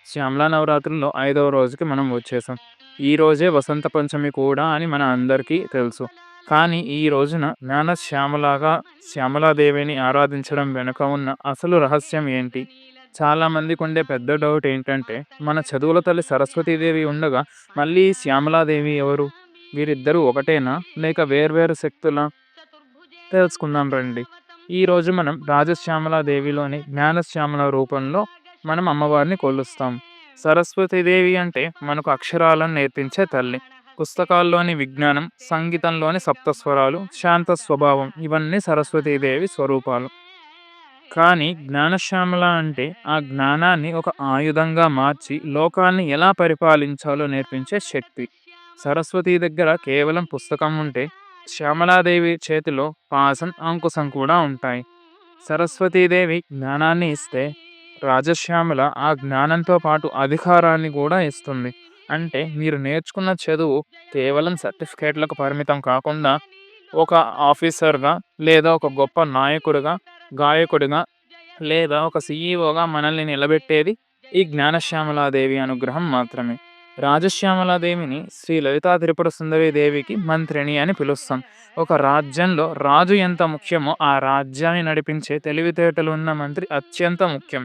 శ్యామలా నవరాత్రుల్లో 5వ రోజుకి మనం వచ్చేసాం. ఈ రోజే వసంత పంచమి కూడా అని మన అందరికీ తెలుసు. కానీ ఈ రోజున శ్యామలాదేవిని ఆరాధించడం వెనుక ఉన్న అసలు రహస్యం ఏంటి? చాలామందికుండే పెద్ద డౌట్ ఏంటంటే, మన చదువుల తల్లి సరస్వతీదేవి ఉండగా మళ్ళీ శ్యామలాదేవి ఎవరు? వీరిద్దరూ ఒకటేనా? లేక వేర్వేరు శక్తులా? తెలుసుకుందాం రండి. ఈరోజు మనం రాజశ్యామలాదేవిలోని జ్ఞానశ్యామల రూపంలో మనం అమ్మవారిని కొలుస్తాం. సరస్వతీదేవి అంటే మనకు అక్షరాలను నేర్పించే తల్లి. పుస్తకాల్లోని విజ్ఞానం, సంగీతంలోని సప్తస్వరాలు, శాంత స్వభావం ఇవన్నీ సరస్వతీదేవి స్వరూపాలు. కానీ జ్ఞానశ్యామల అంటే ఆ జ్ఞానాన్ని ఒక ఆయుధంగా మార్చి లోకాన్ని ఎలా పరిపాలించాలో నేర్పించే శక్తి. సరస్వతి దగ్గర కేవలం పుస్తకం ఉంటే, శ్యామలాదేవి చేతిలో పాసం, అంకుశం కూడా ఉంటాయి. సరస్వతీదేవి జ్ఞానాన్ని ఇస్తే, రాజశ్యామల ఆ జ్ఞానంతో పాటు అధికారాన్ని కూడా ఇస్తుంది. అంటే మీరు నేర్చుకున్న చదువు కేవలం సర్టిఫికేట్లకు పరిమితం కాకుండా, ఒక ఆఫీసర్‌గా లేదా ఒక గొప్ప నాయకుడిగా, గాయకుడిగా లేదా ఒక సీఈఓగా మనల్ని నిలబెట్టేది ఈ జ్ఞానశ్యామలాదేవి అనుగ్రహం మాత్రమే. రాజశ్యామలాదేవిని శ్రీ లలితా త్రిపుర సుందరి దేవికి మంత్రిని అని పిలుస్తాం. ఒక రాజ్యంలో రాజు ఎంత ముఖ్యమో ఆ రాజ్యాన్ని నడిపించే తెలివితేటలు ఉన్న మంత్రి అత్యంత ముఖ్యం.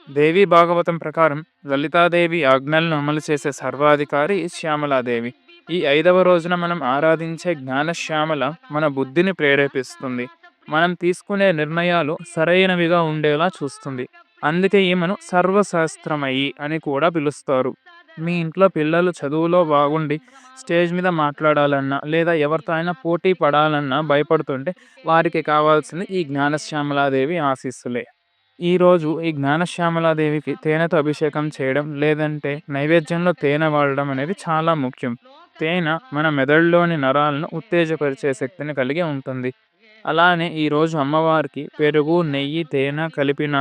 దేవి భాగవతం ప్రకారం లలితాదేవి ఆజ్ఞలను అమలు చేసే సర్వాధికారి శ్యామలాదేవి. ఈ 5వ రోజున మనం ఆరాధించే జ్ఞానశ్యామల మన బుద్ధిని ప్రేరేపిస్తుంది. మనం తీసుకునే నిర్ణయాలు సరైనవిగా ఉండేలా చూస్తుంది. అందుకే ఈమెను సర్వశాస్త్రమయి అని కూడా పిలుస్తారు. మీ ఇంట్లో పిల్లలు చదువులో బాగుండి స్టేజ్ మీద మాట్లాడాలన్నా లేదా ఎవరితో అయినా పోటీ పడాలన్నా భయపడుతుంటే వారికి కావాల్సింది ఈ జ్ఞానశ్యామలాదేవి ఆశీస్సులే. ఈరోజు ఈ జ్ఞానశ్యామలాదేవికి తేనెతో అభిషేకం చేయడం లేదంటే నైవేద్యంలో తేనె వాడడం అనేది చాలా ముఖ్యం. తేనె మన మెదడులోని నరాలను ఉత్తేజపరిచే శక్తిని కలిగి ఉంటుంది. అలానే ఈరోజు అమ్మవారికి పెరుగు, నెయ్యి, తేనె కలిపిన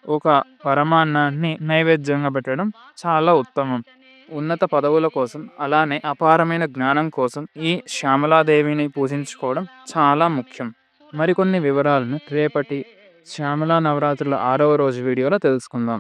ఒక పరమాన్నాన్ని నైవేద్యంగా పెట్టడం చాలా ఉత్తమం. ఉన్నత పదవుల కోసం, అలానే అపారమైన జ్ఞానం కోసం ఈ శ్యామలాదేవిని పూజించుకోవడం చాలా ముఖ్యం. మరికొన్ని వివరాలను రేపటి శ్యామలా నవరాత్రుల 6వ రోజు వీడియోలో తెలుసుకుందాం.